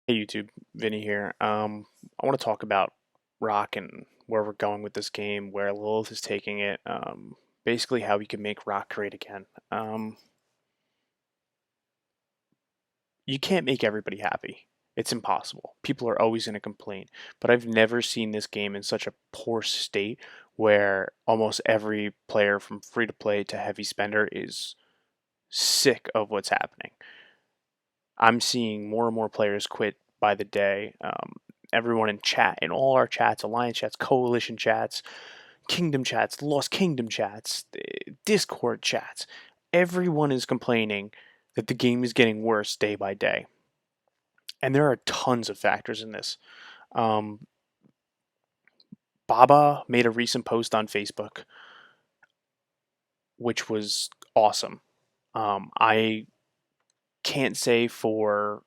Hey YouTube, Vinny here. I want to talk about RoK and where we're going with this game, where Lilith is taking it. Basically, how we can make RoK great again. You can't make everybody happy. It's impossible. People are always going to complain. But I've never seen this game in such a poor state where almost every player from free to play to heavy spender is sick of what's happening. I'm seeing more and more players quit by the day. Everyone in chat, in all our chats, alliance chats, coalition chats, kingdom chats, lost kingdom chats, Discord chats, everyone is complaining that the game is getting worse day by day. And there are tons of factors in this. Um, Baba made a recent post on Facebook, which was awesome. I can't say for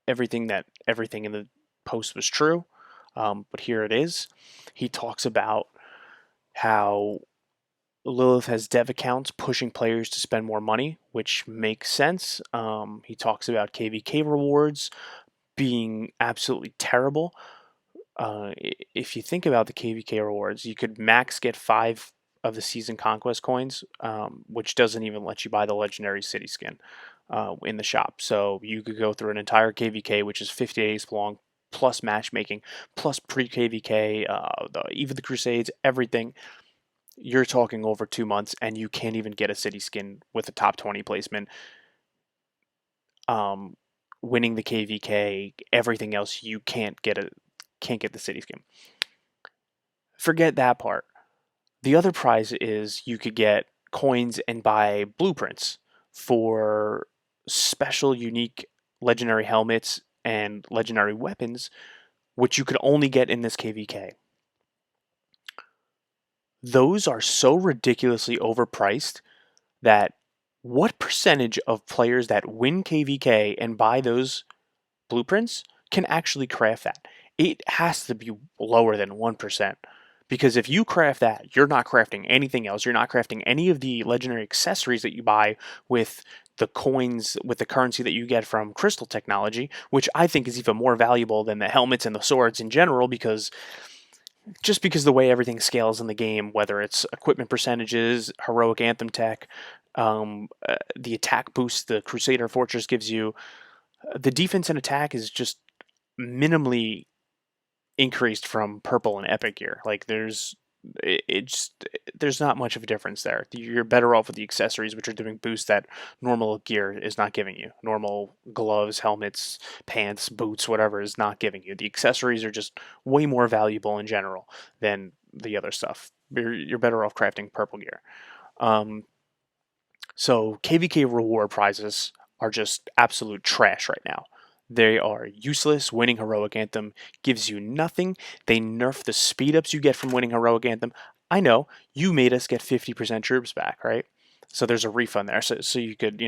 everything in the post was true, but here it is. He talks about how Lilith has dev accounts pushing players to spend more money, which makes sense. He talks about KVK rewards being absolutely terrible. If you think about the KVK rewards, you could max get 5 of the season conquest coins, which doesn't even let you buy the legendary city skin in the shop. So you could go through an entire KVK, which is 50 days long, plus matchmaking, plus pre KVK, even the Crusades, everything. You're talking over 2 months, and you can't even get a city skin with a top 20 placement. Um, Winning the KVK, everything else, you can't get the city skin. Forget that part. The other prize is you could get coins and buy blueprints for special, unique legendary helmets and legendary weapons, which you could only get in this KVK. Those are so ridiculously overpriced that what percentage of players that win KVK and buy those blueprints can actually craft that? It has to be lower than 1%. Because if you craft that, you're not crafting anything else. You're not crafting any of the legendary accessories that you buy with the coins, with the currency that you get from crystal technology, which I think is even more valuable than the helmets and the swords in general, because just because the way everything scales in the game, whether it's equipment percentages, heroic anthem tech, the attack boost the Crusader Fortress gives you, the defense and attack is just minimally increased from purple and epic gear. Like it's there's not much of a difference there. You're better off with the accessories, which are doing boosts that normal gear is not giving you. Normal gloves, helmets, pants, boots, whatever is not giving you. The accessories are just way more valuable in general than the other stuff. You're better off crafting purple gear. Um, so KVK reward prizes are just absolute trash right now. They are useless. Winning Heroic Anthem gives you nothing. They nerf the speed ups you get from winning Heroic Anthem. I know, you made us get 50% troops back, right? So there's a refund there. So you could,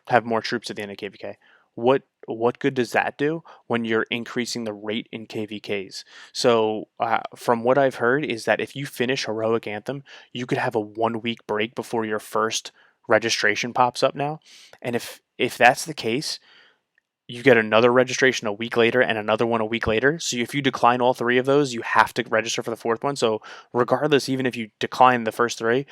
have more troops at the end of KVK. What good does that do when you're increasing the rate in KVKs? So from what I've heard is that if you finish Heroic Anthem, you could have a 1 week break before your first registration pops up now. And if that's the case, you get another registration a week later and another one a week later. So if you decline all 3 of those, you have to register for the fourth one. So regardless, even if you decline the first 3,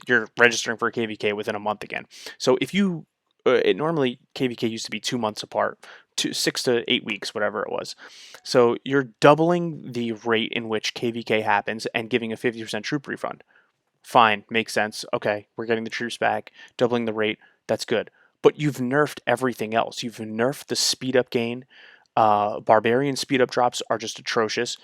you're registering for KVK within a month again. So if you normally KVK used to be 2 months apart, 6 to 8 weeks, whatever it was. So you're doubling the rate in which KVK happens and giving a 50% troop refund. Fine, makes sense. Okay, we're getting the troops back, doubling the rate. That's good. But you've nerfed everything else. You've nerfed the speed up gain. Barbarian speed up drops are just atrocious.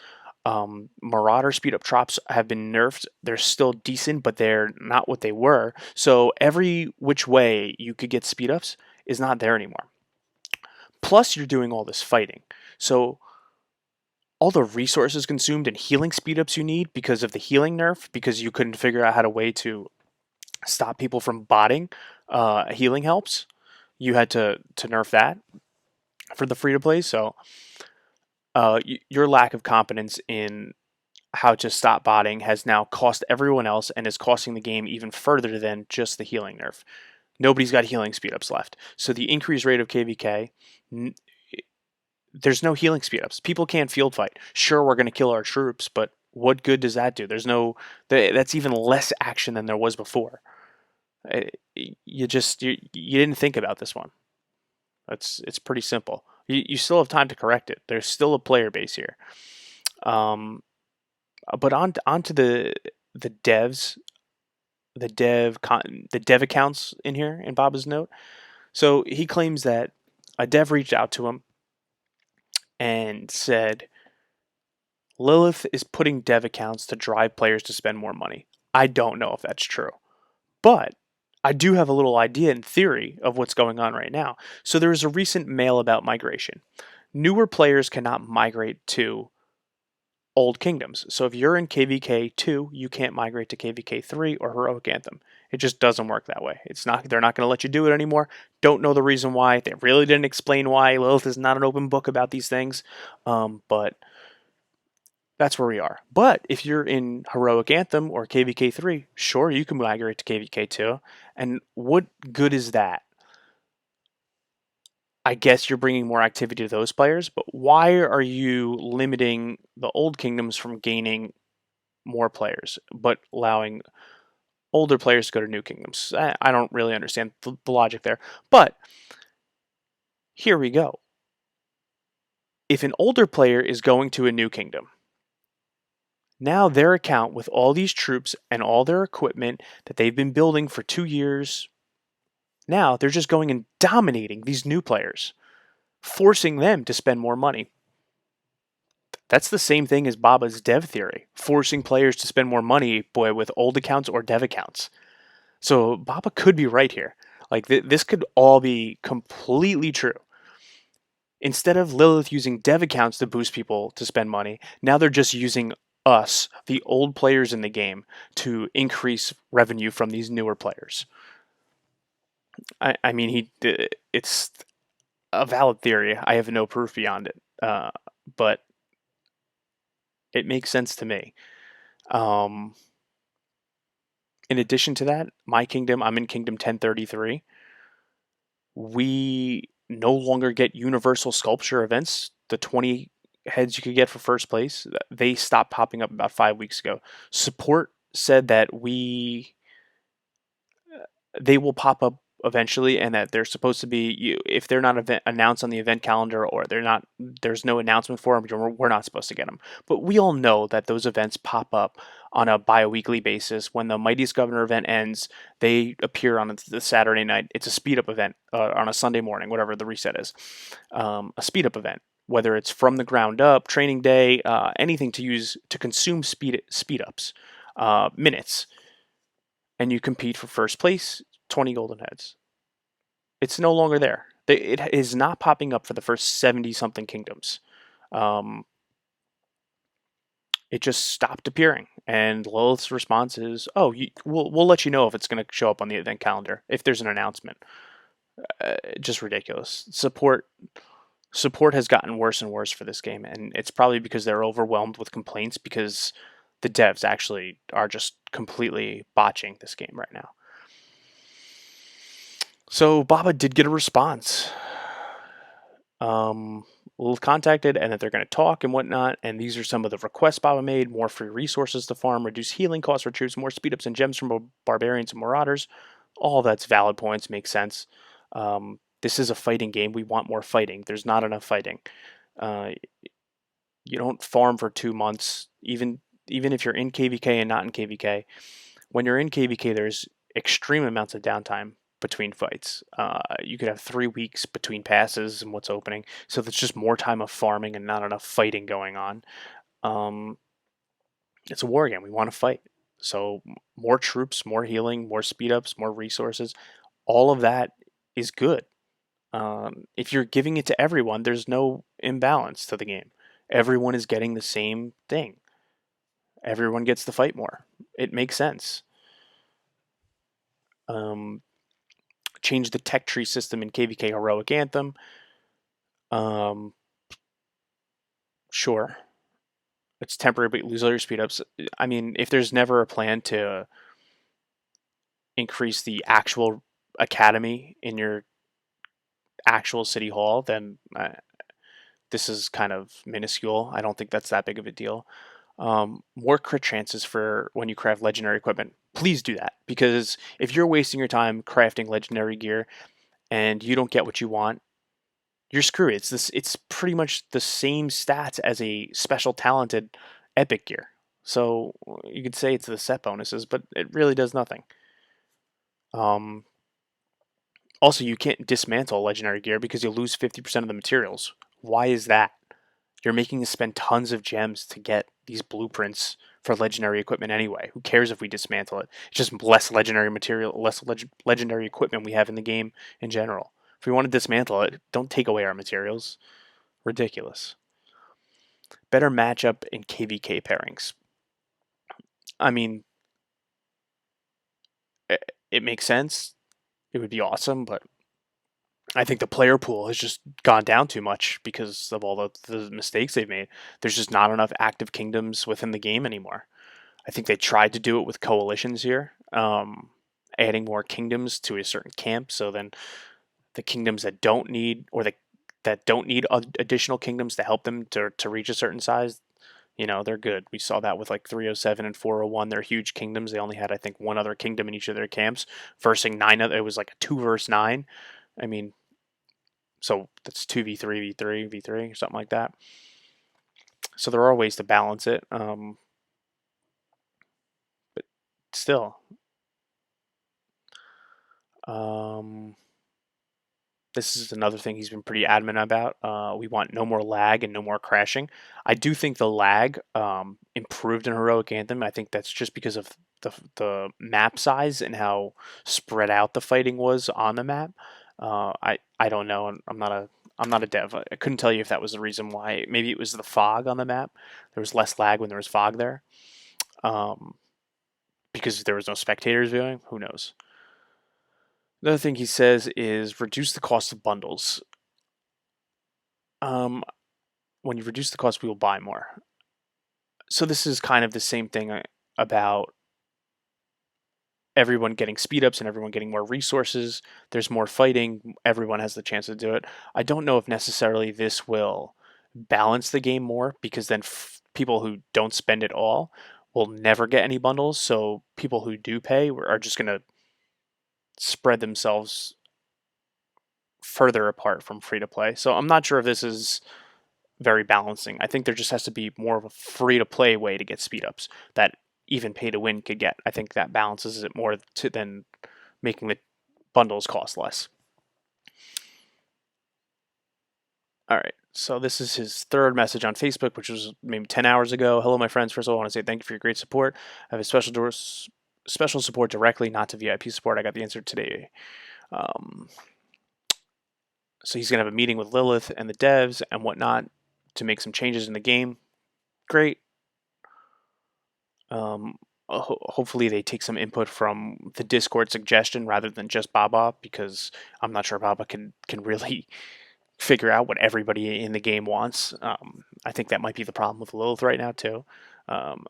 Marauder speed up drops have been nerfed. They're still decent, but they're not what they were. So every which way you could get speed ups is not there anymore. Plus, you're doing all this fighting. So all the resources consumed and healing speed ups you need because of the healing nerf, because you couldn't figure out how to way to stop people from botting healing helps. You had to nerf that for the free to play. So your lack of competence in how to stop botting has now cost everyone else and is costing the game even further than just the healing nerf. Nobody's got healing speed ups left. So the increased rate of KVK there's no healing speed ups. People can't field fight. Sure, we're going to kill our troops, but what good does that do? There's no that's even less action than there was before. You didn't think about this one. It's pretty simple. You still have time to correct it. There's still a player base here. Um, but onto the devs, the dev accounts in here in Baba's note. So he claims that a dev reached out to him and said Lilith is putting dev accounts to drive players to spend more money. I don't know if that's true, but I do have a little idea in theory of what's going on right now. So there was a recent mail about migration. Newer players cannot migrate to old kingdoms. So if you're in KVK 2, you can't migrate to KVK 3 or Heroic Anthem. It just doesn't work that way. They're not going to let you do it anymore. Don't know the reason why. They really didn't explain why. Lilith is not an open book about these things. But that's where we are. But if you're in Heroic Anthem or KVK 3, sure, you can migrate to KVK 2. And what good is that? I guess you're bringing more activity to those players, but why are you limiting the old kingdoms from gaining more players, but allowing older players to go to new kingdoms? I don't really understand the logic there. But here we go. If an older player is going to a new kingdom, now their account with all these troops and all their equipment that they've been building for 2 years, now they're just going and dominating these new players, forcing them to spend more money. That's the same thing as Baba's dev theory, forcing players to spend more money, boy, with old accounts or dev accounts. So Baba could be right here. Like this could all be completely true. Instead of Lilith using dev accounts to boost people to spend money, now they're just using us, the old players in the game, to increase revenue from these newer players. I mean, it's a valid theory. I have no proof beyond it, but it makes sense to me. Um, in addition to that, my kingdom, I'm in Kingdom 1033. We no longer get universal sculpture events. The 20 heads you could get for first place, they stopped popping up about 5 weeks ago. Support said that they will pop up eventually, and that they're supposed to be, if they're not announced on the event calendar, or there's no announcement for them, we're not supposed to get them. But we all know that those events pop up on a bi-weekly basis. When the Mightiest Governor event ends, they appear on the Saturday night. It's a speed up event, on a Sunday morning, whatever the reset is, a speed up event, whether it's from the ground up, training day, anything to use to consume speed ups, minutes, and you compete for first place, 20 golden heads. It's no longer there. It is not popping up for the first 70 something kingdoms. Um, it just stopped appearing. And Lilith's response is, "Oh, we'll let you know if it's going to show up on the event calendar if there's an announcement." Just ridiculous. Support has gotten worse and worse for this game, and it's probably because they're overwhelmed with complaints, because the devs actually are just completely botching this game right now. So Baba did get a response. Lilith contacted, and that they're going to talk and whatnot, and these are some of the requests Baba made: more free resources to farm, reduce healing costs for troops, more speed ups and gems from barbarians and marauders. All that's valid points, make sense. This is a fighting game. We want more fighting. There's not enough fighting. Uh, you don't farm for 2 months, even if you're in KVK and not in KVK. When you're in KVK, there's extreme amounts of downtime between fights. You could have 3 weeks between passes and what's opening, so there's just more time of farming and not enough fighting going on. It's a war game. We want to fight. So more troops, more healing, more speed ups, more resources, all of that is good. If you're giving it to everyone, there's no imbalance to the game. Everyone is getting the same thing. Everyone gets to fight more. It makes sense. Change the tech tree system in KVK Heroic Anthem. Sure. It's temporary, but you lose all your speed ups. I mean, if there's never a plan to increase the actual academy in your actual city hall, then this is kind of minuscule. I don't think that's that big of a deal. More crit chances for when you craft legendary equipment. Please do that, because if you're wasting your time crafting legendary gear and you don't get what you want, you're screwed. It's pretty much the same stats as a special talented epic gear. So you could say it's the set bonuses, but it really does nothing. Um, Also, you can't dismantle legendary gear because you lose 50% of the materials. Why is that? You're making us spend tons of gems to get these blueprints for legendary equipment anyway. Who cares if we dismantle it? It's just less legendary material, less legendary equipment we have in the game in general. If we want to dismantle it, don't take away our materials. Ridiculous. Better matchup in KVK pairings. I mean, it makes sense. It would be awesome, but I think the player pool has just gone down too much because of all the mistakes they've made. There's just not enough active kingdoms within the game anymore. I think they tried to do it with coalitions here, adding more kingdoms to a certain camp. So then the kingdoms that don't need, that don't need additional kingdoms to help them to reach a certain size, they're good. We saw that with like 307 and 401. They're huge kingdoms. They only had, I think, one other kingdom in each of their camps, versus nine. It was like a 2 versus 9. I mean, so that's 2v3, v3, v3, something like that. So there are ways to balance it, but still, um, this is another thing he's been pretty adamant about. We want no more lag and no more crashing. I do think the lag improved in Heroic Anthem. I think that's just because of the map size and how spread out the fighting was on the map. I don't know. I'm not a dev. I couldn't tell you if that was the reason why. Maybe it was the fog on the map. There was less lag when there was fog there, um, because there was no spectators viewing. Who knows? Another thing he says is reduce the cost of bundles. Um, when you reduce the cost, we will buy more. So this is kind of the same thing about everyone getting speed ups and everyone getting more resources. There's more fighting. Everyone has the chance to do it. I don't know if necessarily this will balance the game more, because then people who don't spend it all will never get any bundles. So people who do pay are just going to spread themselves further apart from free to play. So I'm not sure if this is very balancing. I think there just has to be more of a free to play way to get speed ups that even pay to win could get. I think that balances it more than making the bundles cost less. All right. So this is his third message on Facebook, which was maybe 10 hours ago. Hello, my friends. First of all, I want to say thank you for your great support. I have a special support directly, not to VIP support. I got the answer today. Um, so he's going to have a meeting with Lilith and the devs and whatnot to make some changes in the game. Great. Hopefully they take some input from the Discord suggestion rather than just Baba, because I'm not sure Baba can really figure out what everybody in the game wants. I think that might be the problem with Lilith right now too. Um,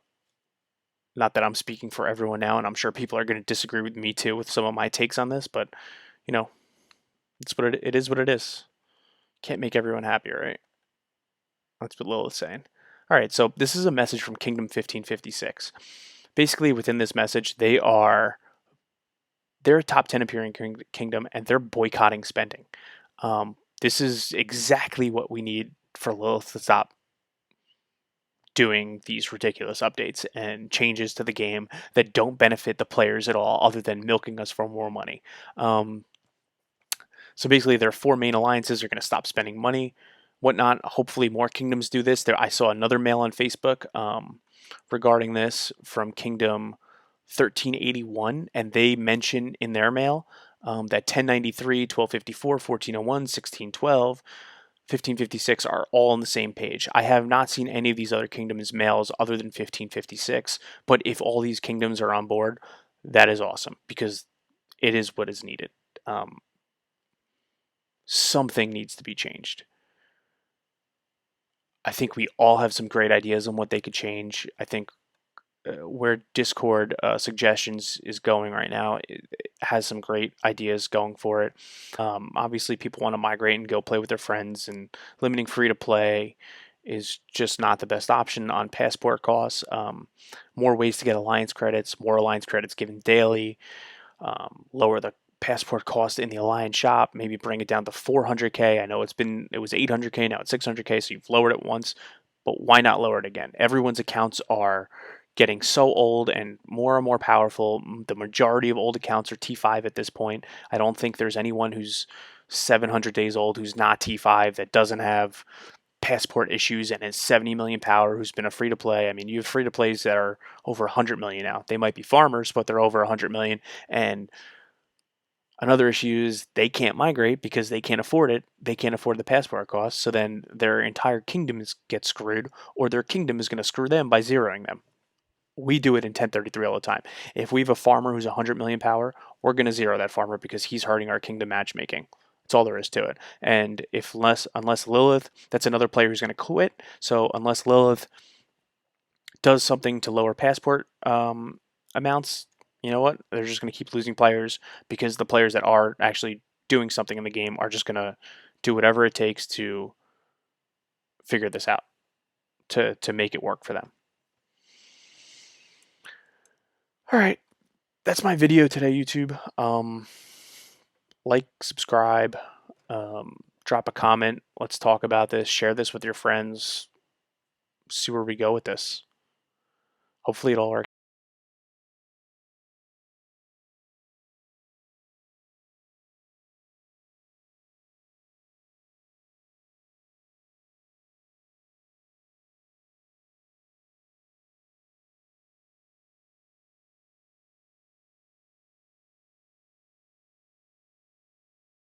Not that I'm speaking for everyone now, and I'm sure people are going to disagree with me too with some of my takes on this, but you know, it is what it is. Can't make everyone happy, right? That's what Lilith's saying. All right, so this is a message from Kingdom 1556. Basically, within this message, they're a top 10 appearing kingdom, and they're boycotting spending. This is exactly what we need for Lilith to stop doing these ridiculous updates and changes to the game that don't benefit the players at all, other than milking us for more money. So basically, their four main alliances are going to stop spending money, whatnot. Hopefully, more kingdoms do this. I saw another mail on Facebook regarding this from Kingdom 1381, and they mention in their mail that 1093, 1254, 1401, 1612, 1556 are all on the same page. I have not seen any of these other kingdoms' mails other than 1556, but if all these kingdoms are on board, that is awesome, because it is what is needed. Something needs to be changed. I think we all have some great ideas on what they could change. I think where Discord suggestions is going right now. It has some great ideas going for it. Obviously, people want to migrate and go play with their friends, and limiting free to play is just not the best option on passport costs. More ways to get alliance credits, more alliance credits given daily, lower the passport cost in the alliance shop, maybe bring it down to 400k. I know it was 800k, now it's 600k, so you've lowered it once, but why not lower it again? Everyone's accounts are getting so old and more powerful. The majority of old accounts are T5 at this point. I don't think there's anyone who's 700 days old who's not T5 that doesn't have passport issues and is 70 million power who's been a free to play. I mean, you have free to plays that are over 100 million now. They might be farmers, but they're over 100 million. And another issue is they can't migrate because they can't afford it. They can't afford the passport costs. So then their entire kingdom gets screwed, or their kingdom is going to screw them by zeroing them. We do it in 1033 all the time. If we have a farmer who's 100 million power, we're going to zero that farmer because he's hurting our kingdom matchmaking. That's all there is to it. And unless Lilith, that's another player who's going to quit. So unless Lilith does something to lower passport amounts, you know what? They're just going to keep losing players because the players that are actually doing something in the game are just going to do whatever it takes to figure this out, to make it work for them. All right, that's my video today, YouTube. Like, subscribe, drop a comment. Let's talk about this. Share this with your friends. See where we go with this. Hopefully, it all works